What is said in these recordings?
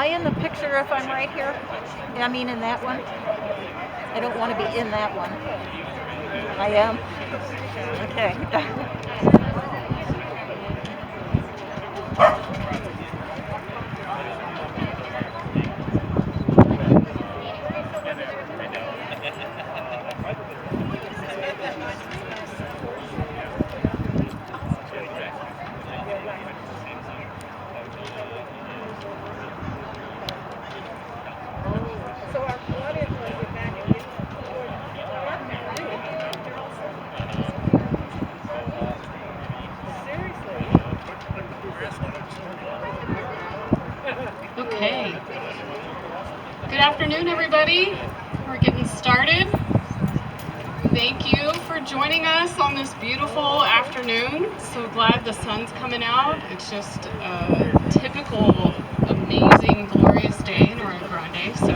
I in the picture if I'm right here? I mean in that one? I don't want to be in that one. I am? Okay. Okay. Good afternoon, everybody. We're getting started. Thank you for joining us on this beautiful afternoon. So glad the sun's coming out. It's just a typical, amazing, glorious day in Arroyo Grande. So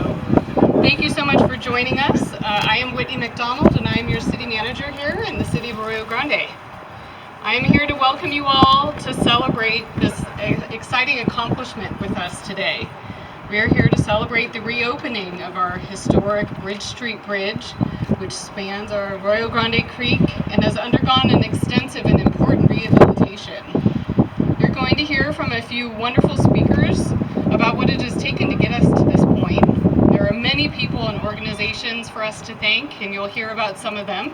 thank you so much for joining us. I am Whitney McDonald, and I am your city manager here in the city of Arroyo Grande. I am here to welcome you all to celebrate this exciting accomplishment with us today. We are here to celebrate the reopening of our historic Bridge Street Bridge, which spans our Arroyo Grande Creek and has undergone an extensive and important rehabilitation. You're going to hear from a few wonderful speakers about what it has taken to get us to this point. There are many people and organizations for us to thank, and you'll hear about some of them.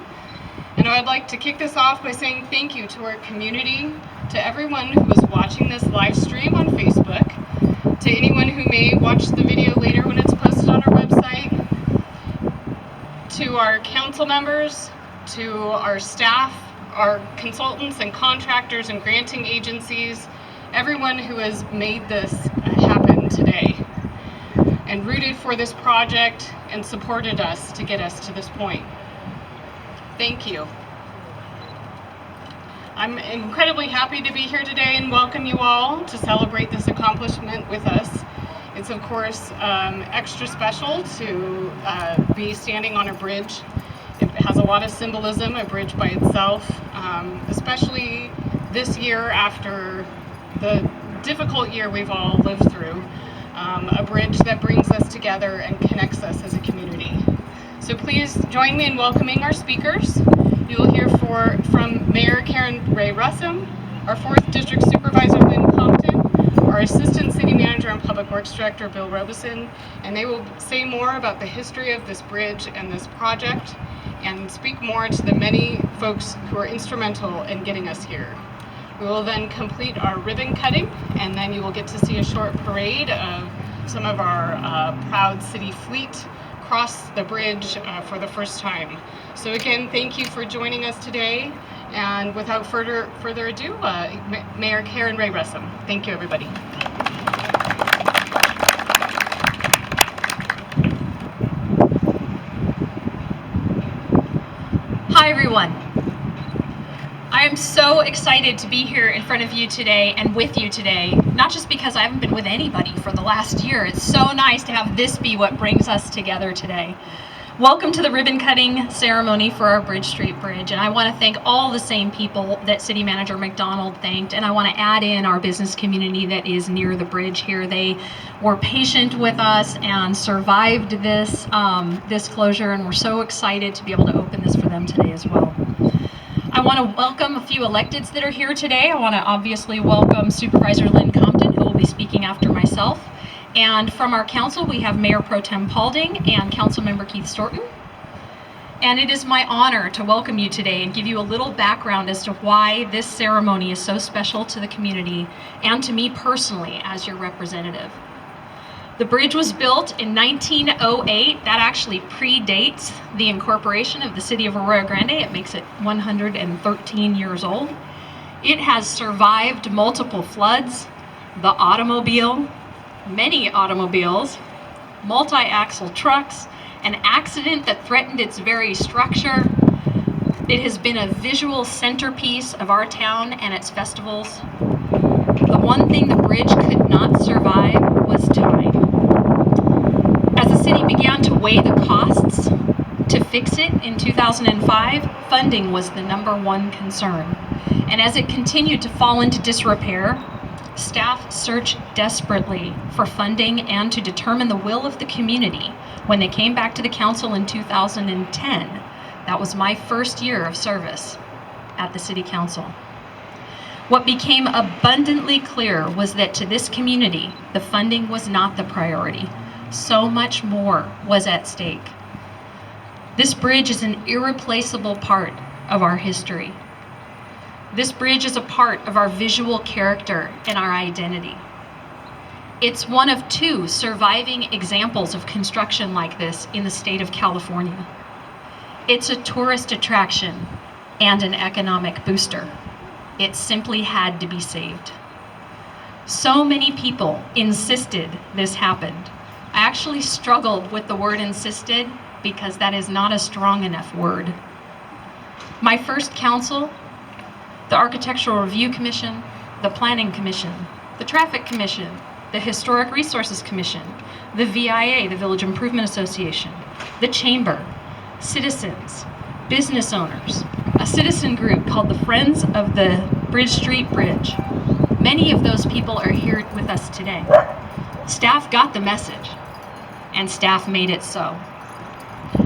And I'd like to kick this off by saying thank you to our community, to everyone who is watching this live stream on Facebook, to anyone who may watch the video later when it's posted on our website, to our council members, to our staff, our consultants and contractors and granting agencies, everyone who has made this happen today and rooted for this project and supported us to get us to this point. Thank you. I'm incredibly happy to be here today and welcome you all to celebrate this accomplishment with us. It's of course extra special to be standing on a bridge. It has a lot of symbolism, a bridge by itself, especially this year after the difficult year we've all lived through. A bridge that brings us together and connects us as a community. So please join me in welcoming our speakers. You will hear from Mayor Karen Ray Russum, our 4th District Supervisor Lynn Compton, our Assistant City Manager and Public Works Director Bill Robeson, and they will say more about the history of this bridge and this project and speak more to the many folks who are instrumental in getting us here. We will then complete our ribbon cutting, and then you will get to see a short parade of some of our proud city fleet cross the bridge for the first time. So again, thank you for joining us today. And without further ado, Mayor Karen Ray Russum. Thank you, everybody. Hi, everyone. I am so excited to be here in front of you today and with you today, not just because I haven't been with anybody for the last year. It's so nice to have this be what brings us together today. Welcome to the ribbon cutting ceremony for our Bridge Street Bridge, and I want to thank all the same people that City Manager McDonald thanked, and I want to add in our business community that is near the bridge here. They were patient with us and survived this, this closure, and we're so excited to be able to open this for them today as well. I want to welcome a few electeds that are here today. I want to obviously welcome Supervisor Lynn Compton, who will be speaking after myself. And from our council, we have Mayor Pro Tem Paulding and Councilmember Keith Storton. And it is my honor to welcome you today and give you a little background as to why this ceremony is so special to the community and to me personally as your representative. The bridge was built in 1908. That actually predates the incorporation of the city of Arroyo Grande. It makes it 113 years old. It has survived multiple floods, the automobile, many automobiles, multi-axle trucks, an accident that threatened its very structure. It has been a visual centerpiece of our town and its festivals. The one thing the bridge could not survive was time. As the city began to weigh the costs to fix it in 2005, funding was the #1 concern. And as it continued to fall into disrepair, Staff searched desperately for funding and to determine the will of the community when they came back to the council in 2010. That was my first year of service at the city council. What became abundantly clear was that to this community, the funding was not the priority. So much more was at stake. This bridge is an irreplaceable part of our history. This bridge is a part of our visual character and our identity. It's one of 2 surviving examples of construction like this in the state of California. It's a tourist attraction and an economic booster. It simply had to be saved. So many people insisted this happened. I actually struggled with the word insisted because that is not a strong enough word. My first council, the Architectural Review Commission, the Planning Commission, the Traffic Commission, the Historic Resources Commission, the VIA, the Village Improvement Association, the Chamber, citizens, business owners, a citizen group called the Friends of the Bridge Street Bridge. Many of those people are here with us today. Staff got the message, and staff made it so.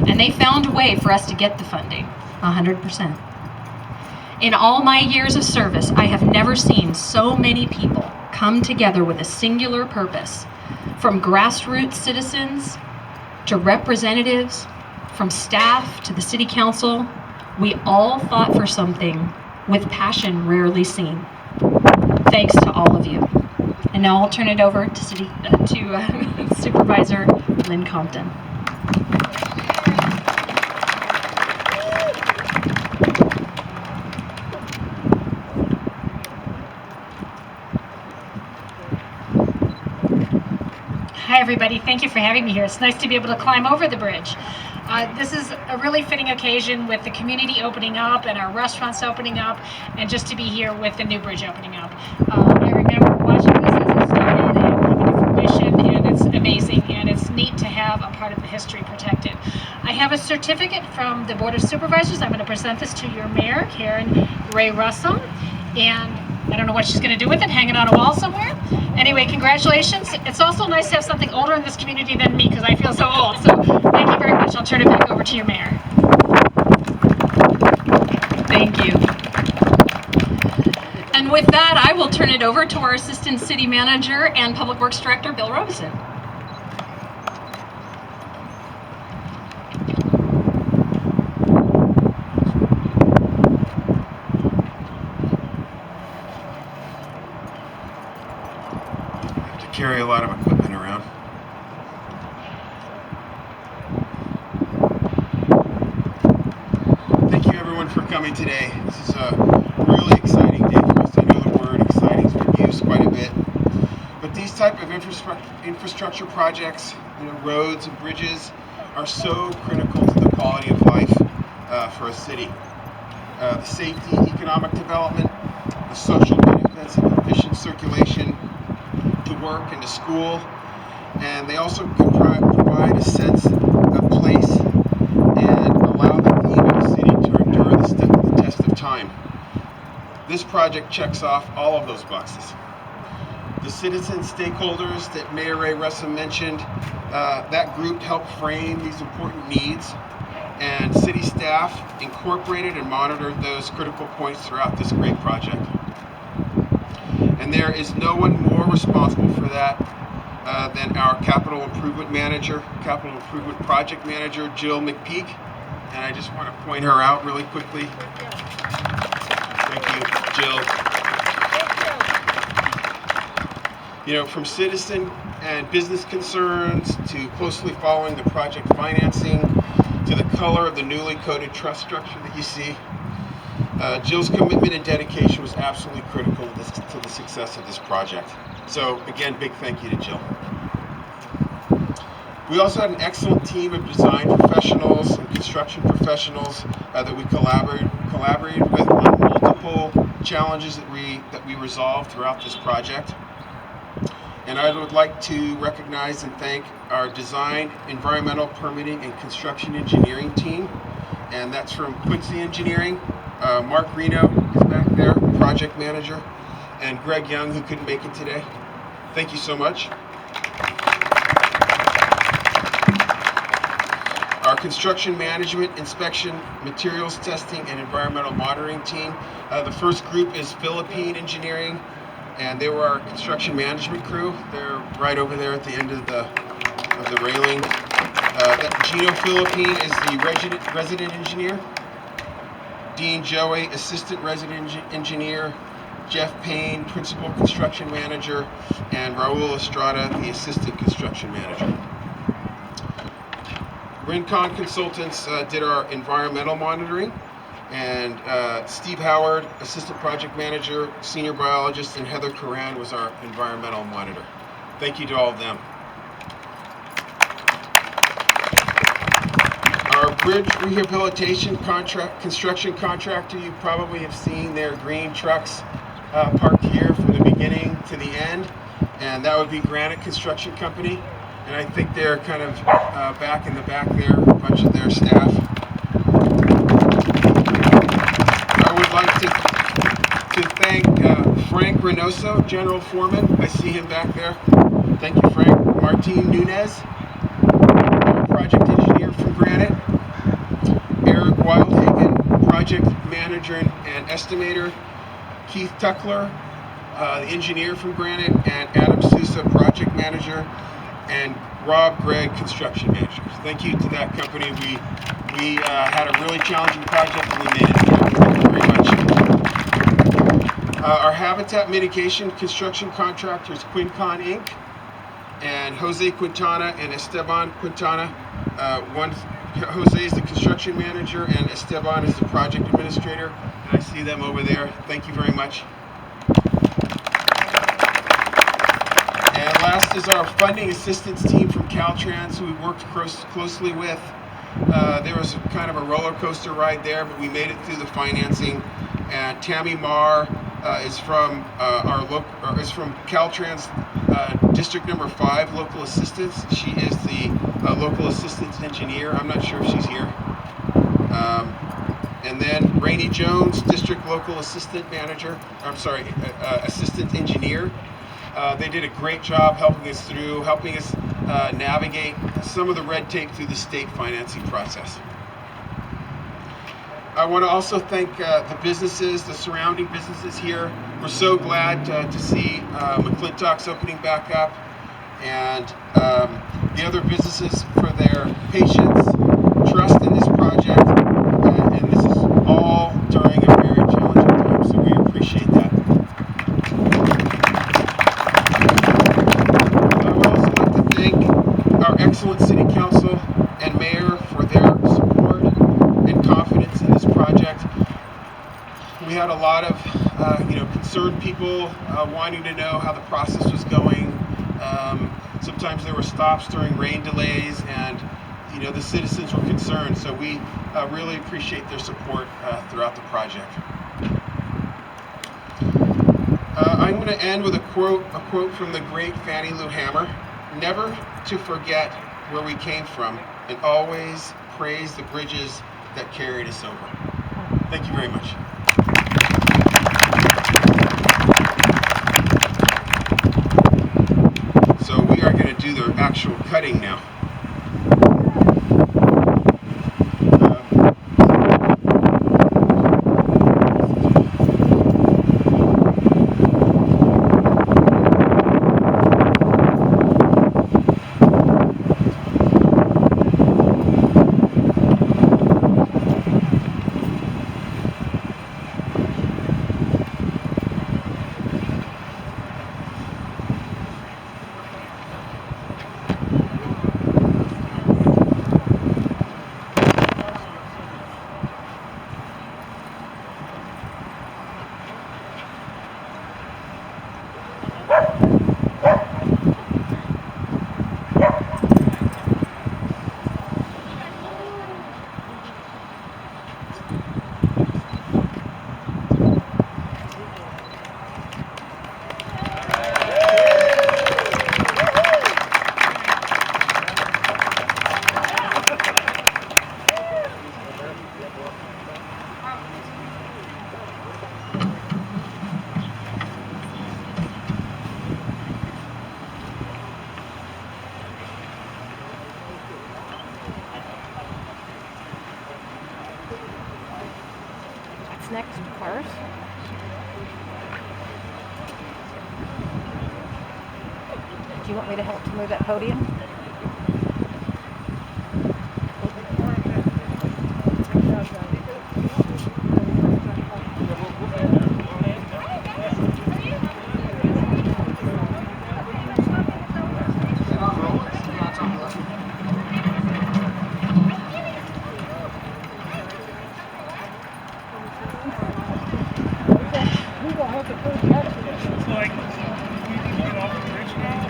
And they found a way for us to get the funding, 100%. In all my years of service, I have never seen so many people come together with a singular purpose, from grassroots citizens to representatives, from staff to the city council. We all fought for something with passion rarely seen. Thanks to all of you. And now I'll turn it over to Supervisor Lynn Compton. Hi everybody, thank you for having me here. It's nice to be able to climb over the bridge. This is a really fitting occasion with the community opening up and our restaurants opening up, and just to be here with the new bridge opening up. I remember watching this as it started and coming to fruition, and it's amazing, and it's neat to have a part of the history protected. I have a certificate from the Board of Supervisors. I'm going to present this to your mayor, Karen Ray Russell, and I don't know what she's going to do with it, hang it on a wall somewhere. Anyway, congratulations. It's also nice to have something older in this community than me because I feel so old. So thank you very much. I'll turn it back over to your mayor. Thank you. And with that, I will turn it over to our Assistant City Manager and Public Works Director, Bill Robeson. Carry a lot of equipment around. Thank you everyone for coming today. This is a really exciting day for us. I know the word exciting has been used quite a bit. But these type of infrastructure projects, roads and bridges, are so critical to the quality of life for a city. The safety, economic development, the social benefits of efficient circulation to work and to school, and they also provide a sense of place and allow the theme of the city to endure the test of time. This project checks off all of those boxes. The citizen stakeholders that Mayor Ray Russell mentioned, that group helped frame these important needs, and city staff incorporated and monitored those critical points throughout this great project. And there is no one more responsible for that than our capital improvement project manager, Jill McPeak. And I just want to point her out really quickly. Thank you, Jill. From citizen and business concerns to closely following the project financing to the color of the newly coated truss structure that you see, Jill's commitment and dedication was absolutely critical to the success of this project. So again, big thank you to Jill. We also had an excellent team of design professionals and construction professionals that we collaborated with on multiple challenges that we resolved throughout this project. And I would like to recognize and thank our design, environmental permitting, and construction engineering team. And that's from Quincy Engineering. Mark Reno is back there, project manager. and Greg Young, who couldn't make it today. Thank you so much. Our construction management, inspection, materials testing, and environmental monitoring team. The first group is Philippine Engineering, and they were our construction management crew. They're right over there at the end of the railing. Gino Philippine is the resident engineer. Dean Joey, assistant resident engineer. Jeff Payne, principal construction manager, and Raul Estrada, the assistant construction manager. Rincon Consultants did our environmental monitoring, and Steve Howard, assistant project manager, senior biologist, and Heather Coran was our environmental monitor. Thank you to all of them. Our bridge rehabilitation construction contractor, you probably have seen their green trucks parked here from the beginning to the end, and that would be Granite Construction Company. And I think they're kind of back in the back there, a bunch of their staff. I would like to thank Frank Reynoso, General Foreman. I see him back there. Thank you, Frank. Martin Nunez, our project engineer from Granite. Eric Wildhagen, project manager and estimator. Keith Tuckler, the engineer from Granite, and Adam Sousa, project manager, and Rob Gregg, construction manager. Thank you to that company. We had a really challenging project and we made it through. Thank you very much. Our habitat mitigation construction contractors, Quincon Inc., and Jose Quintana and Esteban Quintana. Jose is the construction manager and Esteban is the project administrator. And I see them over there. Thank you very much. And last is our funding assistance team from Caltrans, who we worked closely with. There was kind of a roller coaster ride there, but we made it through the financing. And Tammy Marr is from Caltrans District Number 5 Local Assistance. She is the local assistance engineer. I'm not sure if she's here. And then Rainey Jones, District Local Assistant Manager. I'm sorry, Assistant Engineer. They did a great job helping us navigate some of the red tape through the state financing process. I want to also thank the businesses, the surrounding businesses here. We're so glad to see McClintock's opening back up, and the other businesses for their patience, trust in this project, and this is all during a very challenging time, so we appreciate that. I would also like to thank our excellent City Council and Mayor for their support and confidence in this project. We had a lot of concerned people wanting to know how the process was going. Sometimes there were stops during rain delays, and the citizens were concerned, so we really appreciate their support throughout the project. I'm going to end with a quote from the great Fannie Lou Hamer. Never to forget where we came from, and always praise the bridges that carried us over. Thank you very much. So we are going to do the actual cutting now. What's next, cars? Do you want me to help to move that podium? It's like, we can get off the bridge now.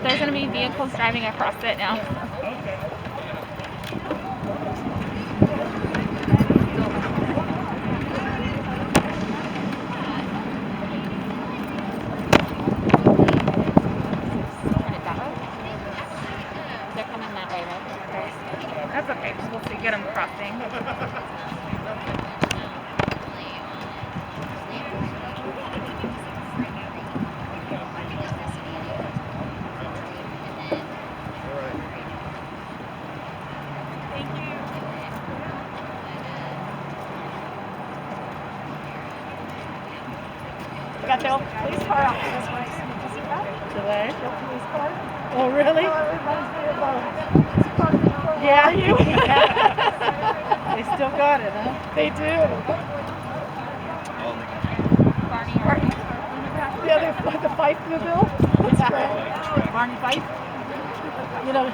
There's going to be vehicles driving across it now. Okay. Turn it that way. They're coming that way, right? That's okay. Just we'll see. Get them crossing. We got the old police car out this way. Did you see that? The way? The police car. Oh, really? Oh, it reminds me of yeah, you. They still got it, huh? They do. Barney. Yeah, the Fife mobile. That's great. Barney Fife. You know,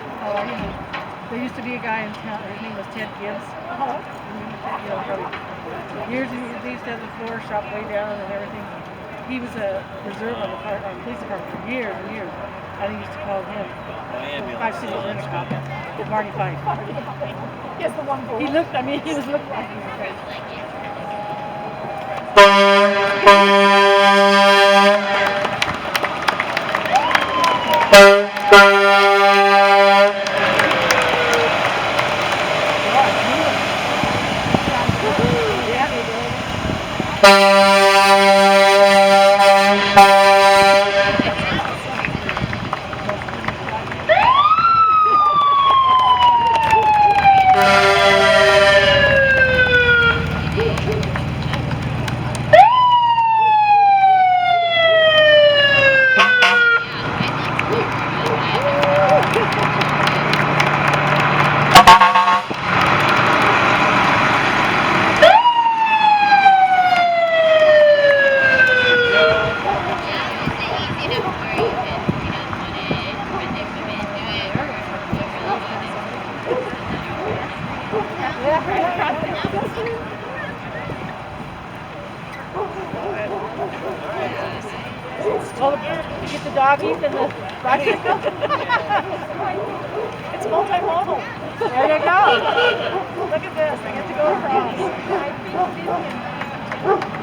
there used to be a guy in town. His name was Ted Gibbs. You know, probably years ago, they used to have the floor shop way down and everything. He was a reserve on the police department for years and years. I think used to call him 5 Cities Intercom. Marty Fife. He has the one boy. He looked, I mean, he was looking like he was crazy. Well, you get the doggies and the bicycle. It's multimodal. There you go. Look at this. I get to go across.